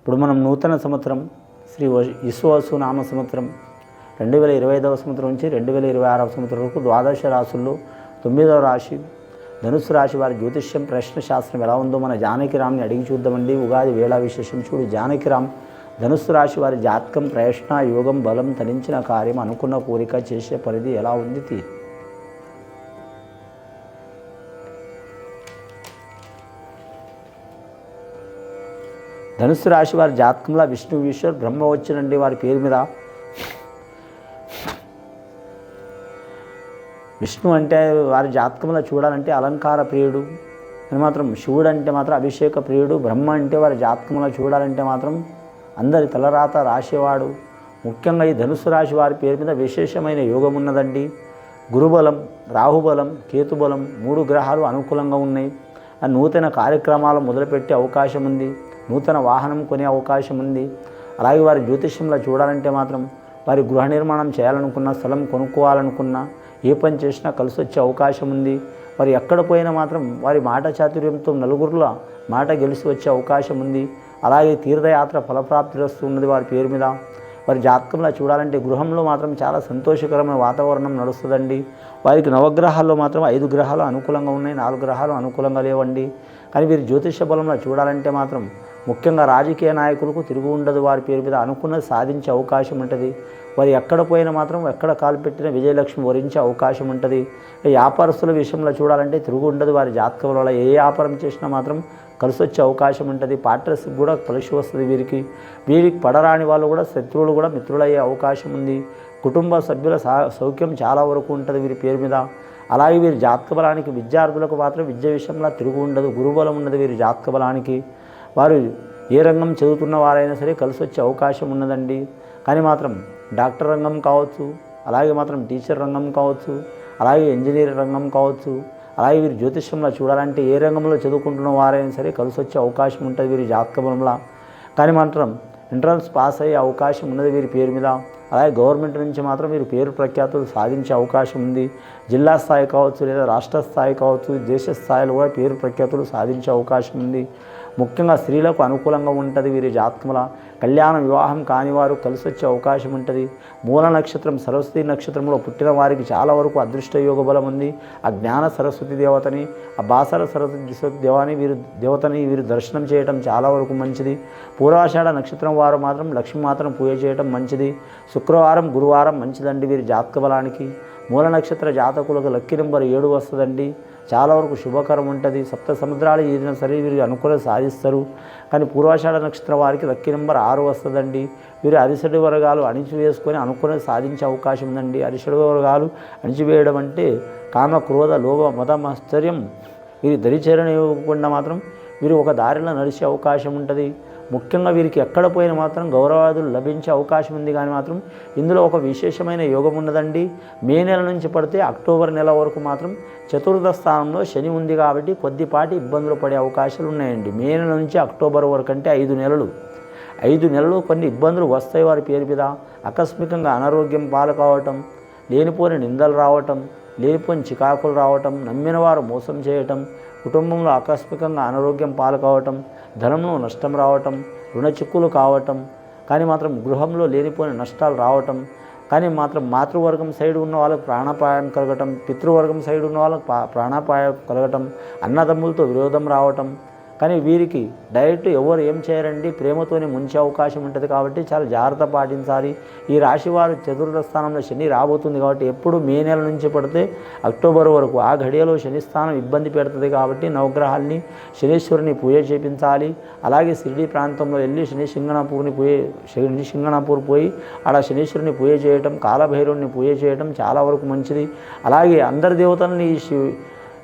ఇప్పుడు మనం నూతన సంవత్సరం శ్రీ విశ్వాసు నామ సంవత్సరం 2025వ సంవత్సరం నుంచి 2026వ సంవత్సరం వరకు ద్వాదశ రాశుల్లో 9వ రాశి ధనుసు రాశి వారి జ్యోతిష్యం ప్రశ్న శాస్త్రం ఎలా ఉందో మన జానకిరామ్ని అడిగి చూద్దామండి. ఉగాది వేళ విశేషం చూడు. జానకిరామ్ ధనుసు రాశి వారి జాతకం ప్రయత్న యోగం బలం తరించిన కార్యం అనుకున్న కోరిక చేసే పరిధి ఎలా ఉంది ధనుసు రాశి వారి జాతకంలో విష్ణు ఈశ్వర్ బ్రహ్మ వచ్చినండి వారి పేరు మీద. విష్ణు అంటే వారి జాతకంలో చూడాలంటే అలంకార ప్రియుడు అని మాత్రం, శివుడు అంటే మాత్రం అభిషేక ప్రియుడు, బ్రహ్మ అంటే వారి జాతకంలో చూడాలంటే మాత్రం అందరి తలరాత రాసేవాడు. ముఖ్యంగా ఈ ధనుసు రాశి వారి పేరు మీద విశేషమైన యోగం ఉన్నదండి. గురుబలం, రాహుబలం, కేతుబలం 3 గ్రహాలు అనుకూలంగా ఉన్నాయి. నూతన కార్యక్రమాలు మొదలుపెట్టే అవకాశం ఉంది. నూతన వాహనం కొనే అవకాశం ఉంది. అలాగే వారి జ్యోతిష్యంలో చూడాలంటే మాత్రం వారి గృహ నిర్మాణం చేయాలనుకున్న, స్థలం కొనుక్కోవాలనుకున్నా, ఏ పని చేసినా కలిసి వచ్చే అవకాశం ఉంది. వారు ఎక్కడ పోయినా మాత్రం వారి మాట చాతుర్యంతో నలుగురిలో మాట గెలిచి వచ్చే అవకాశం ఉంది. అలాగే తీర్థయాత్ర ఫలప్రాప్తి వస్తున్నది వారి పేరు మీద. వారి జాతకంలో చూడాలంటే గృహంలో మాత్రం చాలా సంతోషకరమైన వాతావరణం నడుస్తుందండి. వారికి నవగ్రహాల్లో మాత్రం 5 గ్రహాలు అనుకూలంగా ఉన్నాయి, 4 గ్రహాలు అనుకూలంగా లేవండి. కానీ వీరి జ్యోతిష బలంలో చూడాలంటే మాత్రం ముఖ్యంగా రాజకీయ నాయకులకు తిరుగు ఉండదు. వారి పేరు మీద అనుకున్నది సాధించే అవకాశం ఉంటుంది. వారు ఎక్కడ పోయినా మాత్రం ఎక్కడ కాలు పెట్టిన విజయలక్ష్మి వరించే అవకాశం ఉంటుంది. వ్యాపారస్తుల విషయంలో చూడాలంటే తిరుగు ఉండదు. వారి జాతకం వల్ల ఏ వ్యాపారం చేసినా మాత్రం కలిసి వచ్చే అవకాశం ఉంటుంది. పార్ట్నర్స్కి కూడా కలిసి వస్తుంది. వీరికి పడరాని వాళ్ళు కూడా శత్రువులు కూడా మిత్రులయ్యే అవకాశం ఉంది. కుటుంబ సభ్యుల సౌఖ్యం చాలా వరకు ఉంటుంది వీరి పేరు మీద. అలాగే వీరి జాతక బలానికి విద్యార్థులకు మాత్రం విద్య విషయంలో తిరుగు ఉండదు. గురుబలం ఉన్నది వీరి జాతక బలానికి. వారు ఏ రంగం చదువుతున్న వారైనా సరే కలిసి వచ్చే అవకాశం ఉన్నదండి. కానీ మాత్రం డాక్టర్ రంగం కావచ్చు, అలాగే మాత్రం టీచర్ రంగం కావచ్చు, అలాగే ఇంజనీర్ రంగం కావచ్చు, అలాగే వీరి జ్యోతిష్యంలో చూడాలంటే ఏ రంగంలో చదువుకుంటున్న వారైనా సరే కలిసి వచ్చే అవకాశం ఉంటుంది వీరి జాతక బలంలో. కానీ మాత్రం ఎంట్రన్స్ పాస్ అయ్యే అవకాశం ఉన్నది వీరి పేరు మీద. అలాగే గవర్నమెంట్ నుంచి మాత్రం వీరు పేరు ప్రఖ్యాతులు సాధించే అవకాశం ఉంది. జిల్లా స్థాయి కావచ్చు, లేదా రాష్ట్ర స్థాయి కావచ్చు, దేశ స్థాయిలో కూడా పేరు ప్రఖ్యాతులు సాధించే అవకాశం ఉంది. ముఖ్యంగా స్త్రీలకు అనుకూలంగా ఉంటుంది వీరి జాతకంలో. కళ్యాణ వివాహం కాని వారు కలిసి వచ్చే అవకాశం ఉంటుంది. మూల నక్షత్రం సరస్వతి నక్షత్రంలో పుట్టిన వారికి చాలా వరకు అదృష్ట యోగ బలం ఉంది. ఆ జ్ఞాన సరస్వతి దేవతని, ఆ బాసర సరస్వతి దేవతని వీరు దర్శనం చేయడం చాలా వరకు మంచిది. పూర్వాషాఢ నక్షత్రం వారు మాత్రం లక్ష్మీమాతను పూజ చేయడం మంచిది. శుక్రవారం, గురువారం మంచిదండి వీరి జాతక బలానికి. మూల నక్షత్ర జాతకులకు లక్కీ నెంబర్ 7 వస్తుందండి. చాలా వరకు శుభకరం ఉంటుంది. 7 సముద్రాలు ఏదైనా సరే వీరు అనుకూల సాధిస్తారు. కానీ పూర్వాషాఢ నక్షత్రం వారికి లక్కీ నెంబర్ 6 వస్తుందండి. వీరు అరిషడి వర్గాలు అణిచివేసుకొని అనుకూల సాధించే అవకాశం ఉందండి. అరిషడి వర్గాలు అణిచివేయడం అంటే కామ, క్రోధ, లోభ, మద, ఆశ్చర్యం వీరి దరిచేరనివ్వకుండా మాత్రం వీరు ఒక దారిలో నడిచే అవకాశం ఉంటుంది. ముఖ్యంగా వీరికి ఎక్కడ పోయినా మాత్రం గౌరవాదులు లభించే అవకాశం ఉంది. కానీ మాత్రం ఇందులో ఒక విశేషమైన యోగం ఉన్నదండి. మే నెల నుంచి పడితే అక్టోబర్ నెల వరకు మాత్రం చతుర్థ స్థానంలో శని ఉంది కాబట్టి కొద్దిపాటి ఇబ్బందులు పడే అవకాశాలు ఉన్నాయండి. మే నెల నుంచి అక్టోబర్ వరకు అంటే 5 నెలలు కొన్ని ఇబ్బందులు వస్తాయి వారి పేరు మీద. ఆకస్మికంగా అనారోగ్యం పాలు కావటం, లేనిపోని నిందలు రావటం, లేనిపోని చికాకులు రావటం, నమ్మిన వారు మోసం చేయటం, కుటుంబంలో ఆకస్మికంగా అనారోగ్యం పాలు కావటం, ధనంలో నష్టం రావటం, రుణ చిక్కులు కావటం, కానీ మాత్రం గృహంలో లేనిపోయిన నష్టాలు రావటం, కానీ మాత్రం మాతృవర్గం సైడ్ ఉన్న వాళ్ళకు ప్రాణాపాయం కలగటం, పితృవర్గం సైడ్ ఉన్న వాళ్ళకు ప్రాణాపాయం కలగటం, అన్నదమ్ములతో విరోధం రావటం. కానీ వీరికి డైరెక్ట్ ఎవరు ఏం చేయరండి, ప్రేమతోనే ముంచే అవకాశం ఉంటుంది. కాబట్టి చాలా జాగ్రత్త పాటించాలి. ఈ రాశి వారు చతుర్థ స్థానంలో శని రాబోతుంది కాబట్టి ఎప్పుడు మే నెల నుంచి పడితే అక్టోబర్ వరకు ఆ ఘడియలో శని స్థానం ఇబ్బంది పెడుతుంది. కాబట్టి నవగ్రహాల్ని శనీశ్వరుని పూజ చేయించాలి. అలాగే షిరిడి ప్రాంతంలో వెళ్ళి శని సింగణాపూర్ పోయి ఆడ శనీశ్వరుని పూజ చేయటం, కాలభైరవుని పూజ చేయటం చాలా వరకు మంచిది. అలాగే అందరి దేవతల్ని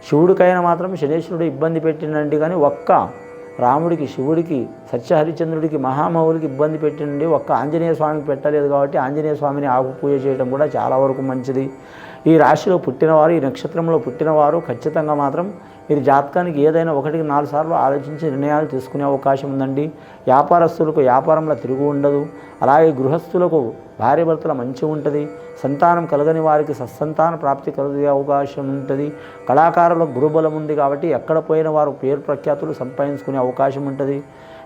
శివుడికైనా మాత్రం శనీశ్వరుడు ఇబ్బంది పెట్టినండి. కానీ ఒక్క రాముడికి, శివుడికి, సత్యహరిచంద్రుడికి, మహామహుడికి ఇబ్బంది పెట్టినండి. ఒక్క ఆంజనేయ స్వామికి పెట్టలేదు. కాబట్టి ఆంజనేయ స్వామిని ఆకు పూజ చేయడం కూడా చాలా వరకు మంచిది. ఈ రాశిలో పుట్టినవారు, ఈ నక్షత్రంలో పుట్టినవారు ఖచ్చితంగా మాత్రం మీరు జాతకానికి ఏదైనా 1-4 సార్లు ఆలోచించి నిర్ణయాలు తీసుకునే అవకాశం ఉందండి. వ్యాపారస్తులకు వ్యాపారంలో తిరుగు ఉండదు. అలాగే గృహస్థులకు భార్యాభర్తల మంచి ఉంటుంది. సంతానం కలగని వారికి సత్సంతాన ప్రాప్తి కలిగే అవకాశం ఉంటుంది. కళాకారులకు గురుబలం ఉంది కాబట్టి ఎక్కడ పోయిన వారు పేరు ప్రఖ్యాతులు సంపాదించుకునే అవకాశం ఉంటుంది.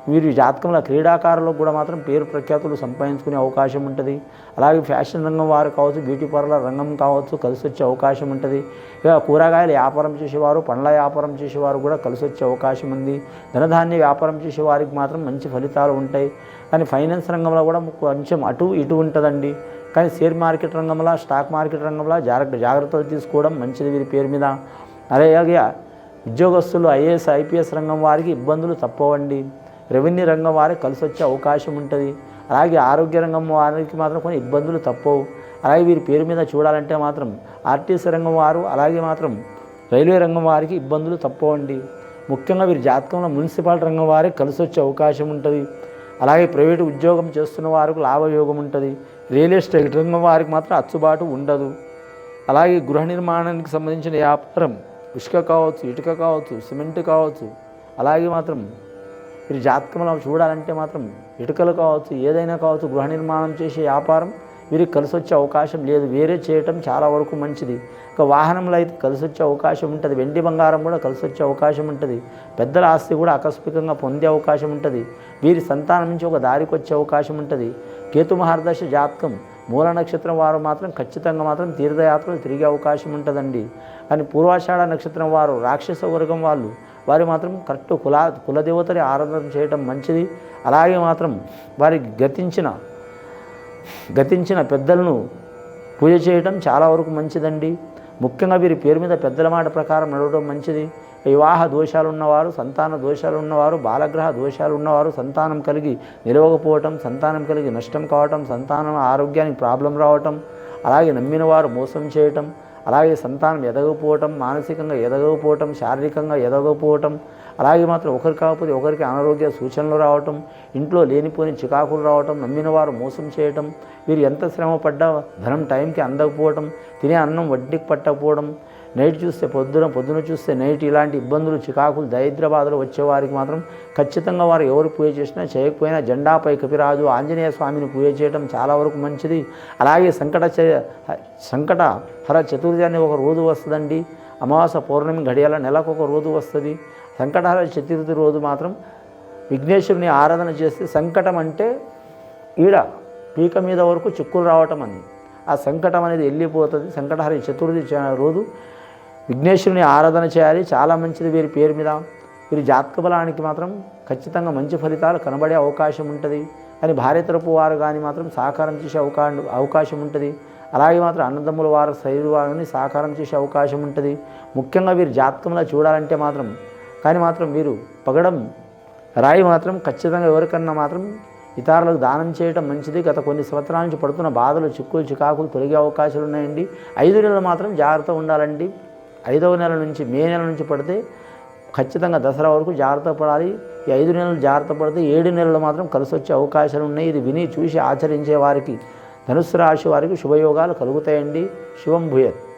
వీరి జాతకంలో క్రీడాకారులకు కూడా మాత్రం పేరు ప్రఖ్యాతులు సంపాదించుకునే అవకాశం ఉంటుంది. అలాగే ఫ్యాషన్ రంగం వారు కావచ్చు, బ్యూటీ పార్లర్ రంగం కావచ్చు, కలిసి వచ్చే అవకాశం ఉంటుంది. ఇక కూరగాయల వ్యాపారం చేసేవారు, పండ్ల వ్యాపారం చేసేవారు కూడా కలిసి వచ్చే అవకాశం ఉంది. ధనధాన్య వ్యాపారం చేసే వారికి మాత్రం మంచి ఫలితాలు ఉంటాయి. కానీ ఫైనాన్స్ రంగంలో కూడా కొంచెం అటు ఇటు ఉంటుందండి. కానీ షేర్ మార్కెట్ రంగంలో, స్టాక్ మార్కెట్ రంగంలో జాగ్రత్తలు తీసుకోవడం మంచిది వీరి పేరు మీద. అలాగే ఉద్యోగస్తులు ఐఏఎస్ ఐపీఎస్ రంగం వారికి ఇబ్బందులు తప్పవండి. రెవెన్యూ రంగం వారికి కలిసి వచ్చే అవకాశం ఉంటుంది. అలాగే ఆరోగ్య రంగం వారికి మాత్రం కొన్ని ఇబ్బందులు తప్పవు. అలాగే వీరి పేరు మీద చూడాలంటే మాత్రం ఆర్టీసీ రంగం వారు, అలాగే మాత్రం రైల్వే రంగం వారికి ఇబ్బందులు తప్పవండి. ముఖ్యంగా వీరి జాతకంలో మున్సిపాలిటీ రంగం వారికి కలిసి వచ్చే అవకాశం ఉంటుంది. అలాగే ప్రైవేటు ఉద్యోగం చేస్తున్న వారికి లాభయోగం ఉంటుంది. రియల్ ఎస్టేట్ రంగం వారికి మాత్రం అచ్చుబాటు ఉండదు. అలాగే గృహ నిర్మాణానికి సంబంధించిన వ్యాపారం, ఇసుక కావచ్చు, ఇటుక కావచ్చు, సిమెంట్ కావచ్చు, అలాగే మాత్రం వీరి జాతకంలో చూడాలంటే మాత్రం ఇటుకలు కావచ్చు, ఏదైనా కావచ్చు, గృహ నిర్మాణం చేసే వ్యాపారం వీరికి కలిసి వచ్చే అవకాశం లేదు. వేరే చేయటం చాలా వరకు మంచిది. ఇక వాహనంలో అయితే కలిసి వచ్చే అవకాశం ఉంటుంది. వెండి బంగారం కూడా కలిసి వచ్చే అవకాశం ఉంటుంది. పెద్దల ఆస్తి కూడా ఆకస్మికంగా పొందే అవకాశం ఉంటుంది. వీరి సంతానం నుంచి ఒక దారికి వచ్చే అవకాశం ఉంటుంది. కేతు మహర్దశ జాతకం మూల నక్షత్రం వారు మాత్రం ఖచ్చితంగా మాత్రం తీర్థయాత్రలు తిరిగే అవకాశం ఉంటుందండి. కానీ పూర్వాషాఢ నక్షత్రం వారు, రాక్షస వర్గం వాళ్ళు, వారు మాత్రం కరెక్ట్ కులదేవతని ఆరాధన చేయడం మంచిది. అలాగే మాత్రం వారికి గతించిన పెద్దలను పూజ చేయడం చాలా వరకు మంచిదండి. ముఖ్యంగా వీరి పేరు మీద పెద్దల మాట ప్రకారం నడవడం మంచిది. వివాహ దోషాలు ఉన్నవారు, సంతాన దోషాలు ఉన్నవారు, బాలగ్రహ దోషాలు ఉన్నవారు, సంతానం కలిగి నిలవకపోవటం, సంతానం కలిగి నష్టం కావటం, సంతానం ఆరోగ్యానికి ప్రాబ్లం రావటం, అలాగే నమ్మిన వారు మోసం చేయటం, అలాగే సంతానం ఎదగకపోవటం, మానసికంగా ఎదగకపోవటం, శారీరకంగా ఎదగకపోవటం, అలాగే మాత్రం ఒకరు కాకపోతే ఒకరికి అనారోగ్య సూచనలు రావటం, ఇంట్లో లేనిపోని చికాకులు రావటం, నమ్మిన వారు మోసం చేయటం, వీరు ఎంత శ్రమ పడ్డా ధనం టైంకి అందకపోవటం, తినే అన్నం వడ్డీకి పట్టకపోవడం, నైట్ చూస్తే పొద్దున చూస్తే నైట్, ఇలాంటి ఇబ్బందులు, చికాకులు, దరిద్ర బాధలు వచ్చేవారికి మాత్రం ఖచ్చితంగా వారు ఎవరు పూజ చేసినా చేయకపోయినా జెండాపై కపిరాజు ఆంజనేయ స్వామిని పూజ చేయడం చాలా వరకు మంచిది. అలాగే సంకటహర చతుర్థి అనే ఒక రోజు వస్తుందండి. అమావాస పౌర్ణమి గడియాల నెలకు ఒక రోజు వస్తుంది. సంకటహర చతుర్థి రోజు మాత్రం విఘ్నేశ్వరుని ఆరాధన చేస్తే, సంకటం అంటే ఈడ పీక మీద వరకు చిక్కులు రావటం అని, ఆ సంకటం అనేది వెళ్ళిపోతుంది. సంకటహర చతుర్థి రోజు విఘ్నేశ్వరుని ఆరాధన చేయాలి, చాలా మంచిది వీరి పేరు మీద. వీరి జాతక బలానికి మాత్రం ఖచ్చితంగా మంచి ఫలితాలు కనబడే అవకాశం ఉంటుంది. కానీ భార్య తరపు వారు కానీ మాత్రం సహకారం చేసే అవకాశం ఉంటుంది. అలాగే మాత్రం అన్నదమ్ముల వారు శైలి వారిని సహకారం చేసే అవకాశం ఉంటుంది. ముఖ్యంగా వీరి జాతకంలో చూడాలంటే మాత్రం వీరు పగడం రాయి మాత్రం ఖచ్చితంగా ఎవరికన్నా మాత్రం ఇతరులకు దానం చేయటం మంచిది. గత కొన్ని సంవత్సరాల నుంచి పడుతున్న బాధలు, చిక్కులు, చికాకులు తొలగే అవకాశాలు ఉన్నాయండి. 5 నెలలు మాత్రం జాగ్రత్త ఉండాలండి. 5వ నెల నుంచి, మే నెల నుంచి పడితే ఖచ్చితంగా దసరా వరకు జాగ్రత్త పడాలి. ఈ 5 నెలలు జాగ్రత్త పడితే 7 నెలలు మాత్రం కలిసి వచ్చే అవకాశాలు ఉన్నాయి. ఇది విని చూసి ఆచరించే వారికి, ధనుస్సు రాశి వారికి శుభయోగాలు కలుగుతాయండి. శుభం భూయత్.